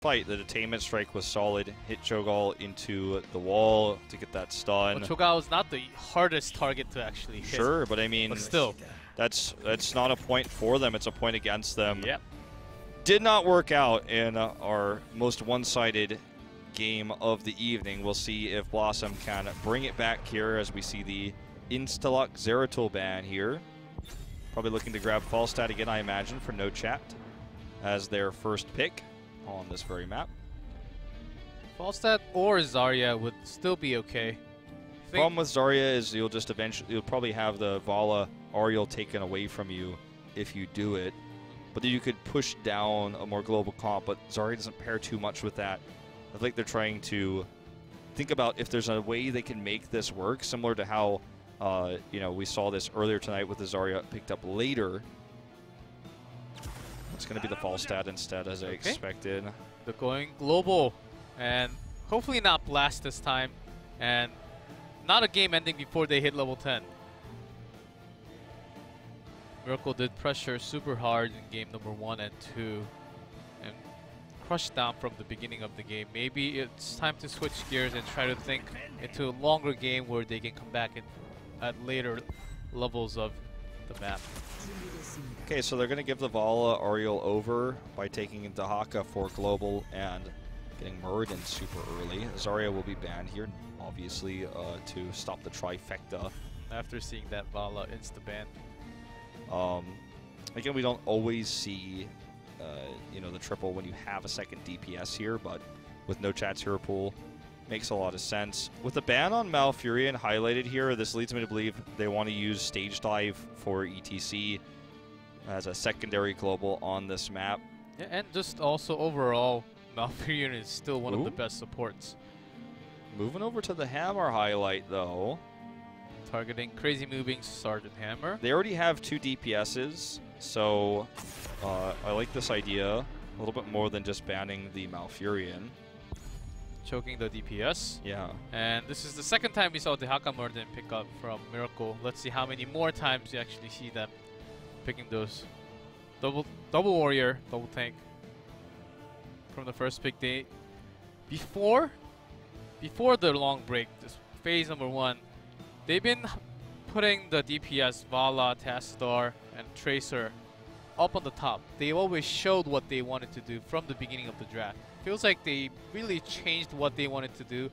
fight. The detainment strike was solid. Hit Cho'Gall into the wall to get that stun. Well, Cho'Gall is not the hardest target to actually hit. Sure, but I mean, but still, that's not a point for them. It's a point against them. Yep. Did not work out in our most one-sided game of the evening. We'll see if BlossoM can bring it back here as we see the Instaluck Zeratul ban here. Probably looking to grab Falstad again, I imagine, for no chat as their first pick on this very map. Falstad or Zarya would still be okay. Problem with Zarya is you'll probably have the Vala Ariel taken away from you if you do it. But then you could push down a more global comp, but Zarya doesn't pair too much with that. I think they're trying to think about if there's a way they can make this work, similar to how we saw this earlier tonight with the Zarya picked up later. It's going to be the Falstad instead, as I expected. They're going global, and hopefully not blast this time, and not a game ending before they hit level 10. Miracle did pressure super hard in game number 1 and 2, and crushed down from the beginning of the game. Maybe it's time to switch gears and try to think into a longer game where they can come back at later levels of the map. Okay, so they're going to give the Vala Ariel over by taking Dahaka for global and getting Muradin super early. Zarya will be banned here, obviously, to stop the trifecta. After seeing that Vala insta-ban. Again, we don't always see, the triple when you have a second DPS here, but with no chat's hero pool, makes a lot of sense. With the ban on Malfurion highlighted here, this leads me to believe they want to use Stage Dive for ETC as a secondary global on this map. Yeah, and just also overall, Malfurion is still one of the best supports. Moving over to the Hammer highlight, though. Targeting crazy moving Sergeant Hammer. They already have 2 DPSs, so I like this idea a little bit more than just banning the Malfurion. Choking the DPS. Yeah. And this is the second time we saw the Dahaka Muradin pick up from Miracle. Let's see how many more times you actually see them picking those. Double warrior, double tank from the first pick day. Before the long break, this phase number 1, they've been putting the DPS, Vala, Tassadar, and Tracer up on the top. They always showed what they wanted to do from the beginning of the draft. Feels like they really changed what they wanted to do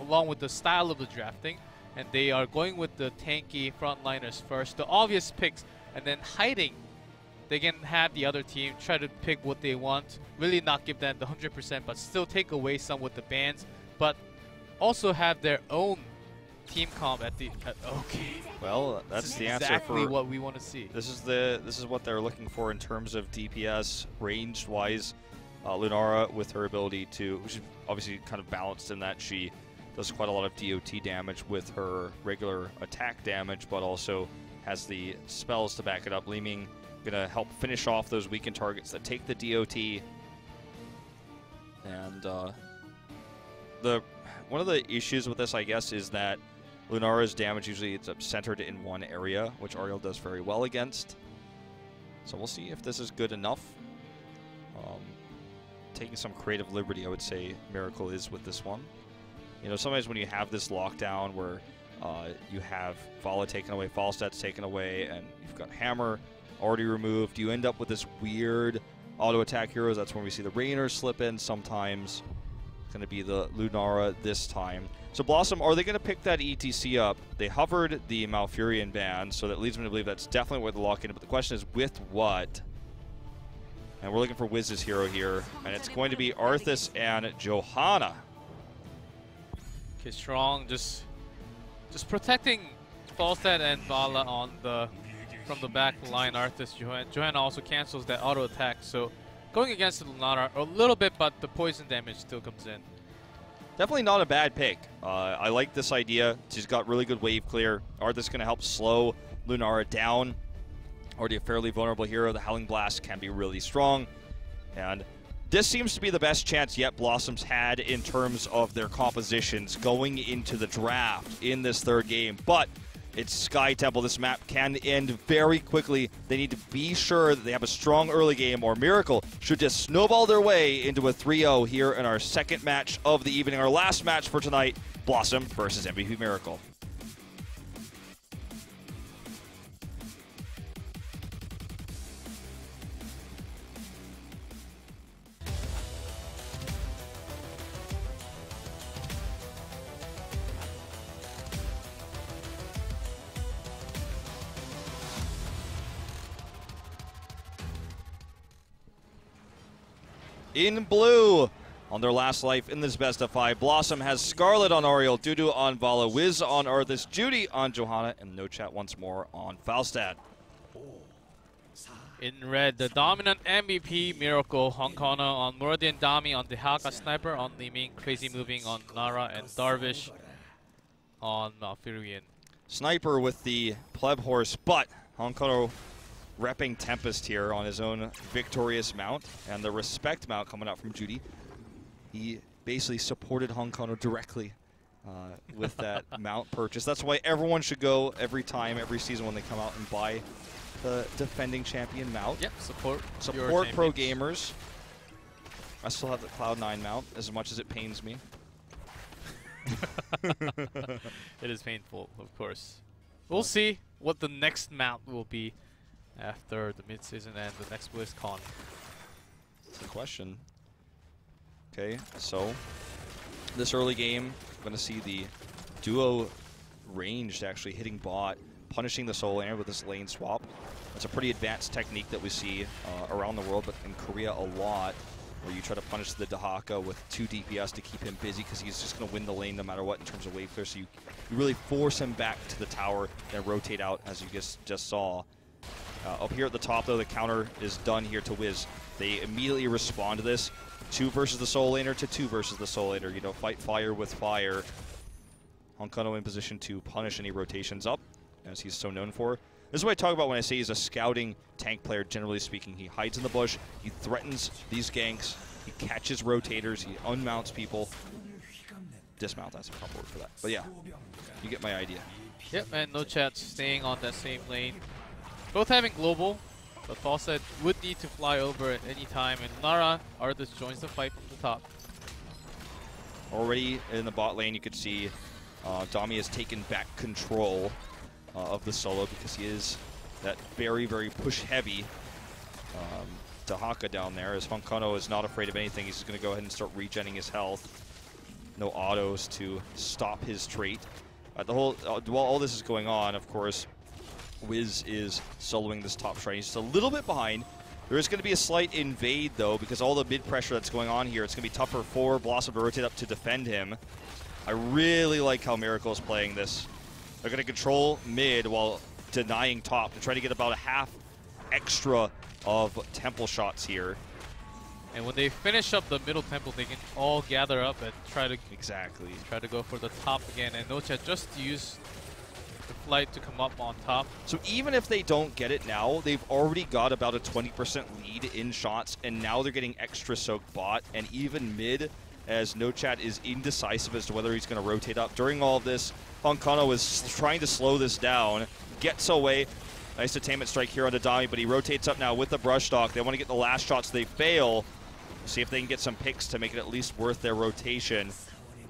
along with the style of the drafting, and they are going with the tanky frontliners first, the obvious picks, and then hiding. They can have the other team try to pick what they want, really not give them the 100%, but still take away some with the bans, but also have their own team comp at the okay. Well, that's the answer exactly for what we want to see. This is what they're looking for in terms of DPS range wise. Lunara with her ability to, which is obviously kind of balanced in that she does quite a lot of DOT damage with her regular attack damage, but also has the spells to back it up. Li Ming gonna help finish off those weakened targets that take the DOT. And one of the issues with this, I guess, is that Lunara's damage usually it's centered in one area, which Ariel does very well against. So we'll see if this is good enough. Taking some creative liberty, I would say Miracle is with this one. Sometimes when you have this lockdown where you have Vala taken away, Falstad's taken away, and you've got Hammer already removed, you end up with this weird auto attack heroes. That's when we see the Raynor slip in sometimes. It's going to be the Lunara this time. So BlossoM, are they going to pick that ETC up? They hovered the Malfurion ban, so that leads me to believe that's definitely what they're locking in. But the question is, with what? And we're looking for Wiz's hero here, and it's going to be Arthas and Johanna. Okay, strong, just protecting Falstad and Vala on from the back line. Arthas, Johanna also cancels that auto attack, so going against the Lunara a little bit, but the poison damage still comes in. Definitely not a bad pick. I like this idea. She's got really good wave clear. Arthas going to help slow Lunara down. Already a fairly vulnerable hero. The Howling Blast can be really strong. And this seems to be the best chance yet BlossoM's had in terms of their compositions going into the draft in this third game. But It's Sky Temple. This map can end very quickly. They need to be sure that they have a strong early game, or Miracle should just snowball their way into a 3-0 here in our second match of the evening. Our last match for tonight, BlossoM versus MVP Miracle. In blue, on their last life in this best of 5, BlossoM has Scarlet on Oriel, Dudu on Vala, Wiz on Arthas, Judy on Johanna, and No Chat once more on Falstad. In red, the dominant MVP Miracle, Honkona on Meridian, Dami on Dehaka, Sniper on Liming, Crazy Moving on Nara, and Darvish on Malfurion. Sniper with the pleb horse, but Honkona repping Tempest here on his own victorious mount, and the respect mount coming out from Judy. He basically supported Honkona directly with that mount purchase. That's why everyone should go every time, every season when they come out and buy the defending champion mount. Yep, support pro gamers. I still have the Cloud9 mount, as much as it pains me. It is painful, of course. We'll see what the next mount will be after the mid-season and the next BlizzCon. That's the question. Okay, so this early game, I'm going to see the duo ranged actually hitting bot, punishing the solo laner with this lane swap. That's a pretty advanced technique that we see around the world, but in Korea a lot, where you try to punish the Dehaka with 2 DPS to keep him busy because he's just going to win the lane no matter what in terms of wave clear. So you really force him back to the tower and rotate out, as you just saw. Up here at the top, though, the counter is done here to Wiz. They immediately respond to this. 2 versus the solo laner to 2 versus the solo laner. You know, fight fire with fire. Honkona in position to punish any rotations up, as he's so known for. This is what I talk about when I say he's a scouting tank player, generally speaking. He hides in the bush, he threatens these ganks, he catches rotators, he unmounts people. Dismount, that's a proper word for that. But yeah, you get my idea. Yep, and No Chat staying on that same lane. Both having global, but Falstad would need to fly over at any time, and Nara, Arthas joins the fight from the top. Already in the bot lane, you could see Dami has taken back control of the solo because he is that very, very push-heavy Dehaka down there, as Honkona is not afraid of anything. He's just going to go ahead and start regenning his health. No autos to stop his trait. While all this is going on, of course, Wiz is soloing this top shrine. He's just a little bit behind. There is going to be a slight invade, though, because all the mid-pressure that's going on here, it's going to be tougher for BlossoM to rotate up to defend him. I really like how Miracle is playing this. They're going to control mid while denying top to try to get about a half extra of temple shots here. And when they finish up the middle temple, they can all gather up and try to go for the top again. And No Chat just use the flight to come up on top. So even if they don't get it now, they've already got about a 20% lead in shots, and now they're getting extra soak bot and even mid, as No Chat is indecisive as to whether he's going to rotate up. During all of this, Honkona was trying to slow this down, gets away. Nice attainment strike here onto Dami, but he rotates up now with the brush stock. They want to get the last shots. They fail. See if they can get some picks to make it at least worth their rotation.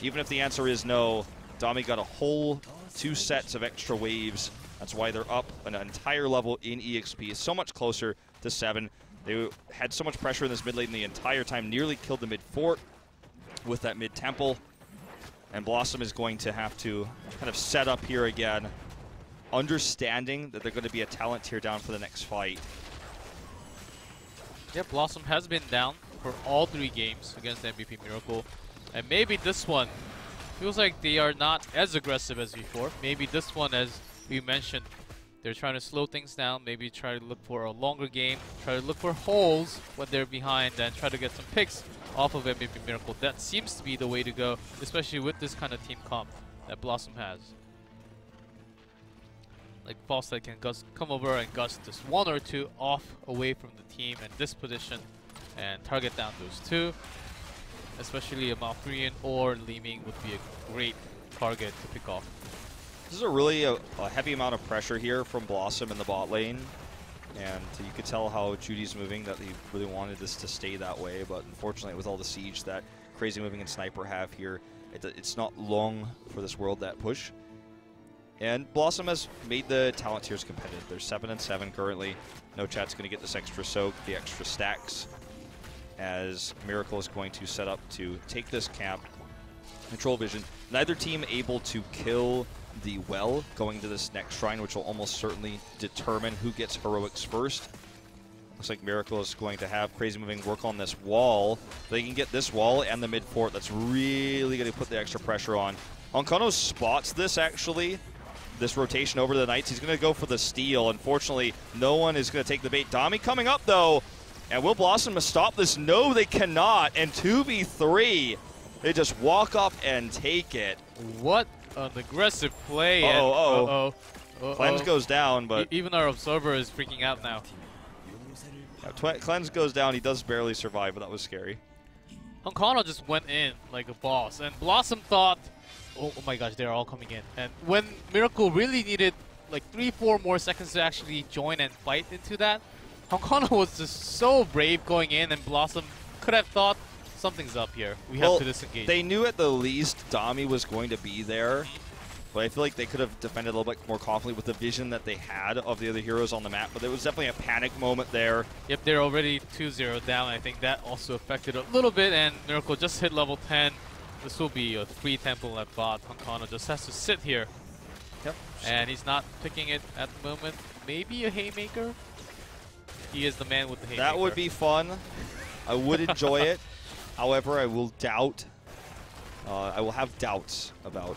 Even if the answer is no, Dami got a whole 2 sets of extra waves. That's why they're up an entire level in EXP, so much closer to 7. They had so much pressure in this mid lane the entire time, nearly killed the mid fort with that mid temple. And BlossoM is going to have to kind of set up here again, understanding that they're going to be a talent tier down for the next fight. Yeah, BlossoM has been down for all 3 games against MVP Miracle. And maybe this one feels like they are not as aggressive as before. Maybe this one, as we mentioned, they're trying to slow things down, maybe try to look for a longer game, try to look for holes when they're behind, and try to get some picks off of MVP Miracle. That seems to be the way to go, especially with this kind of team comp that BlossoM has. Like Falstad can come over and gust just 1 or 2 off away from the team in this position and target down those 2. Especially a Malfurion or Liming would be a great target to pick off. This is a really a heavy amount of pressure here from BlossoM in the bot lane. And you could tell how Judy's moving, that he really wanted this to stay that way. But unfortunately, with all the siege that Crazy Moving and Sniper have here, it's not long for this world, that push. And BlossoM has made the talent tiers competitive. They're 7 and 7 currently. No Chat's going to get this extra soak, the extra stacks, as Miracle is going to set up to take this camp. Control vision. Neither team able to kill the well going to this next shrine, which will almost certainly determine who gets heroics first. Looks like Miracle is going to have Crazy Moving work on this wall. They can get this wall and the mid fort. That's really going to put the extra pressure on. Honkono spots this, actually. This rotation over to the Knights. He's going to go for the steal. Unfortunately, no one is going to take the bait. Dami coming up, though. And will BlossoM stop this? No, they cannot. And 2v3. They just walk up and take it. What an aggressive play. Cleanse goes down, but even our observer is freaking out now. Yeah, Cleanse goes down. He does barely survive, but that was scary. Honkono just went in like a boss, and BlossoM thought, oh my gosh, they're all coming in. And when Miracle really needed like 3-4 more seconds to actually join and fight into that, Honkono was just so brave going in, and BlossoM could have thought, something's up here. We have to disengage. They knew at the least Dami was going to be there, but I feel like they could have defended a little bit more confidently with the vision that they had of the other heroes on the map. But there was definitely a panic moment there. Yep, they're already 2-0 down. I think that also affected a little bit, and Miracle just hit level 10. This will be a 3 temple at bot. Honkono just has to sit here. Yep. And he's not picking it at the moment. Maybe a haymaker? He is the man with the haymaker. That would be fun. I would enjoy it. However, I will doubt. I will have doubts about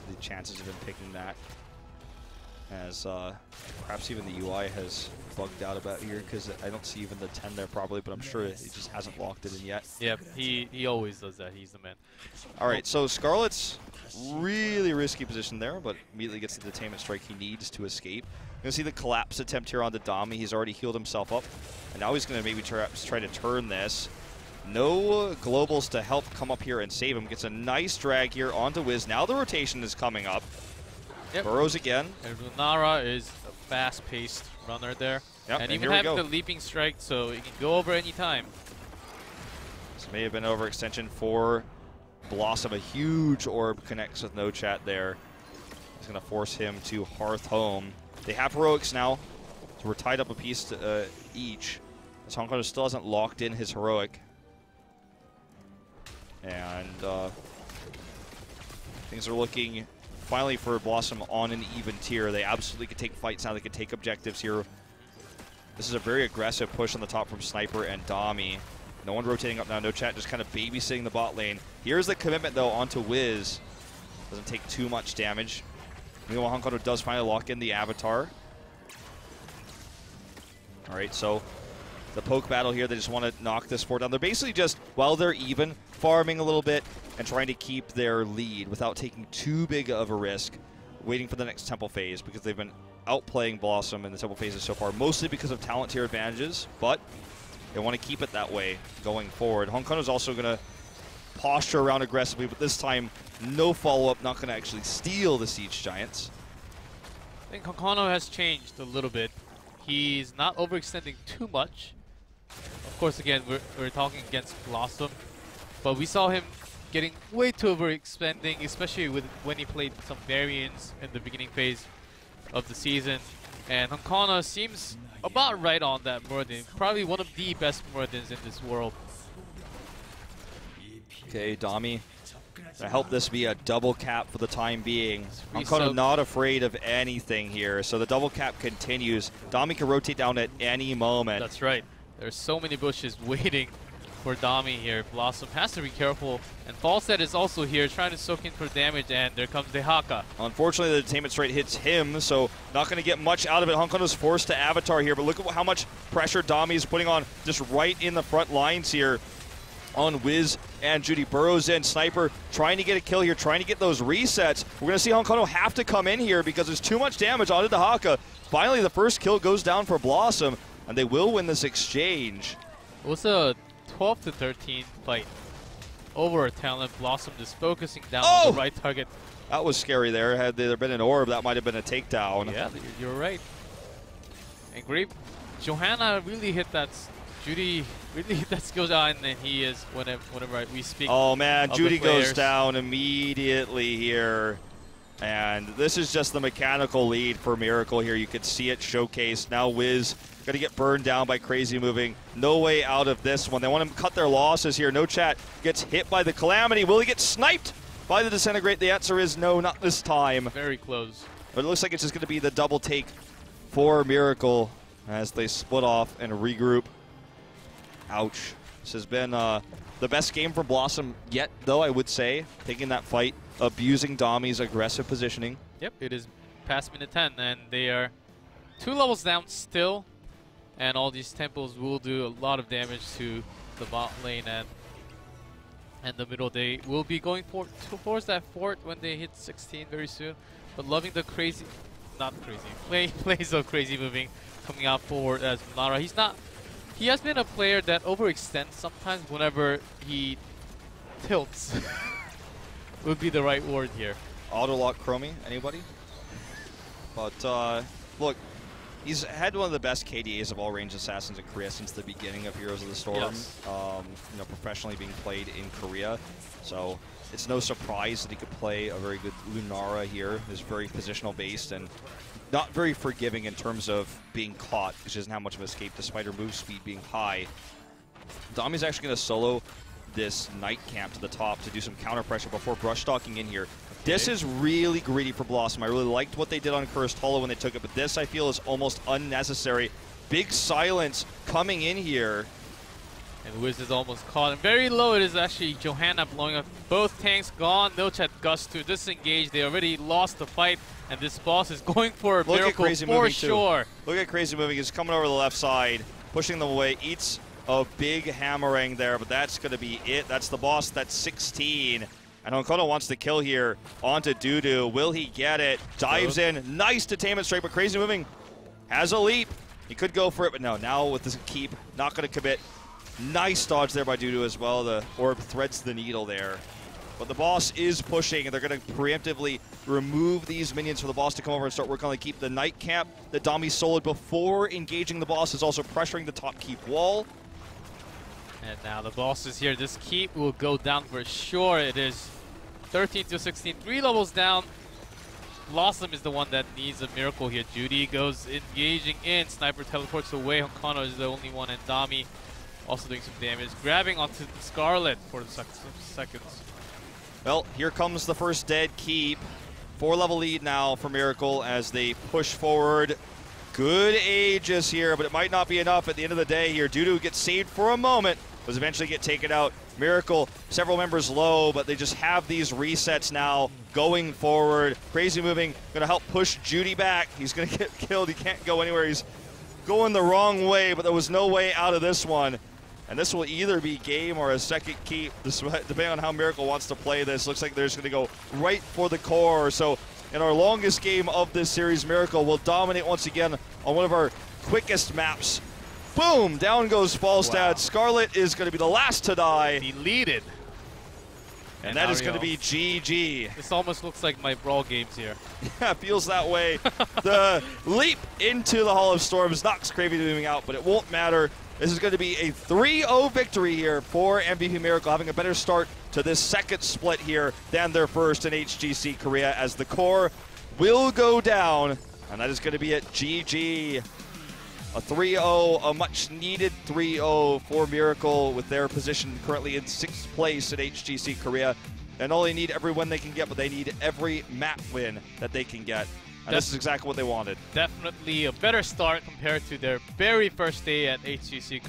the chances of him picking that, as perhaps even the UI has bugged out about here, because I don't see even the 10 there probably, but I'm sure he just hasn't locked it in yet. Yep, he always does that. He's the man. All right, so Scarlet's really risky position there, but immediately gets the detainment strike he needs to escape. You're going to see the collapse attempt here onto Dami. He's already healed himself up, and now he's going to maybe try to turn this. No globals to help come up here and save him. Gets a nice drag here onto Wiz. Now the rotation is coming up. Yep. Burrows again. And Lunara is a fast-paced runner there. Yep, and even having the leaping strike, so it can go over any time. This may have been overextension for BlossoM. A huge orb connects with no chat there. It's going to force him to Hearth home. They have heroics now, so we're tied up a piece to, each. As Honkono still hasn't locked in his heroic. And things are looking finally for BlossoM on an even tier. They absolutely could take fights now. They could take objectives here. This is a very aggressive push on the top from Sniper and Dami. No one rotating up now. No chat, just kind of babysitting the bot lane. Here's the commitment, though, onto Wiz. Doesn't take too much damage. Meanwhile, Honkono does finally lock in the Avatar. All right, so the poke battle here, they just want to knock this fort down. They're basically just, while they're even, farming a little bit and trying to keep their lead without taking too big of a risk, waiting for the next temple phase, because they've been outplaying BlossoM in the temple phases so far, mostly because of talent tier advantages, but they want to keep it that way going forward. Honkono's also going to posture around aggressively, but this time, no follow-up, not going to actually steal the Siege Giants. I think Honkono has changed a little bit. He's not overextending too much. Of course, again, we're talking against BlossoM, but we saw him getting way too overextending, especially when he played some variants in the beginning phase of the season. And Honkono seems about right on that Muradin. Probably one of the best Muradins in this world. Okay, Dami. I hope this be a double cap for the time being. Honkono not afraid of anything here, so the double cap continues. Dami can rotate down at any moment. That's right. There's so many bushes waiting for Dami here. BlossoM has to be careful, and Falset is also here trying to soak in for damage, and there comes Dehaka. Unfortunately, the detainment strike hits him, so not going to get much out of it. Honkono's forced to Avatar here, but look at how much pressure Dami is putting on just right in the front lines here on Wiz and Judy. Burrows in, Sniper trying to get a kill here, trying to get those resets. We're going to see Honkono have to come in here because there's too much damage onto Dehaka. Finally, the first kill goes down for BlossoM, and they will win this exchange. It was a 12-13 fight. over talent. BlossoM just focusing down Oh! on the right target. That was scary there. Had there been an orb, that might have been a takedown. Yeah, you're right. And great. Johanna really hit that. Judy really hit that skill shot, and then he is, whenever we speak. Oh man, Judy goes players. down immediately here. And this is just the mechanical lead for Miracle here. You could see it showcased. Now Wiz going to get burned down by Crazy Moving. No way out of this one. They want to cut their losses here. No Chat gets hit by the Calamity. Will he get sniped by the Disintegrate? The answer is no, not this time. Very close. But it looks like it's just going to be the double take for Miracle as they split off and regroup. Ouch. This has been the best game for BlossoM yet, though, I would say. Taking that fight, abusing Dami's aggressive positioning. Yep, it is past minute 10, and they are 2 levels down still. And all these temples will do a lot of damage to the bot lane and the middle. They will be going towards that fort when they hit 16 very soon. But loving the crazy, not crazy, plays of Crazy Moving coming out forward as Lara. He has been a player that overextends sometimes whenever he tilts. Would be the right word here. Auto-lock Chromie, anybody? But look, he's had one of the best KDAs of all ranged assassins in Korea since the beginning of Heroes of the Storm. Yes. You know, professionally being played in Korea. So it's no surprise that he could play a very good Lunara here. He's very positional based and not very forgiving in terms of being caught, because she doesn't have much of an escape despite her move speed being high. Dami's actually going to solo this Night Camp to the top to do some counter pressure before brush stalking in here. This is really greedy for BlossoM. I really liked what they did on Cursed Hollow when they took it, but this I feel is almost unnecessary. Big silence coming in here. And Wiz is almost caught. And very low, it is actually Johanna blowing up. Both tanks gone. No Chat Gus to disengage. They already lost the fight. And this boss is going for a miracle for sure. Look at Crazy Moving. He's coming over the left side, pushing them away. Eats a big hammering there, but that's going to be it. That's the boss. That's 16. And Onkono wants to kill here onto Dudu. Will he get it? Dives in. Nice detainment strike, but Crazy Moving has a leap. He could go for it, but no. Now with this keep, not going to commit. Nice dodge there by Dudu as well. The orb threads the needle there. But the boss is pushing, and they're going to preemptively remove these minions for the boss to come over and start working on the keep. The Night Camp that Dami soloed before engaging the boss is also pressuring the top keep wall. And now the boss is here. This keep will go down for sure. It is 13 to 16, 3 levels down. BlossoM is the one that needs a miracle here. Judy goes engaging in. Sniper teleports away. Honkano is the only one, and Dami also doing some damage. Grabbing onto Scarlet for the seconds. Well, here comes the first dead keep. 4-level lead now for Miracle as they push forward. Good Aegis here, but it might not be enough at the end of the day here. Dudu gets saved for a moment, was eventually get taken out. Miracle, several members low, but they just have these resets now going forward. Crazy Moving, gonna help push Judy back. He's gonna get killed, he can't go anywhere. He's going the wrong way, but there was no way out of this one. And this will either be game or a second keep, depending on how Miracle wants to play this. Looks like they're just going to go right for the core. So in our longest game of this series, Miracle will dominate once again on one of our quickest maps. Boom! Down goes Falstad. Wow. Scarlet is going to be the last to die. Deleted. And that is going to be GG. This almost looks like my Brawl games here. Yeah, it feels that way. The leap into the Hall of Storms knocks Crazy Moving out, but it won't matter. This is going to be a 3-0 victory here for MVP Miracle, having a better start to this second split here than their first in HGC Korea, as the core will go down, and that is going to be at GG. A 3-0, a much-needed 3-0 for Miracle, with their position currently in 6th place at HGC Korea. And only need every win they can get, but they need every map win that they can get. And this is exactly what they wanted. Definitely a better start compared to their very first day at HGC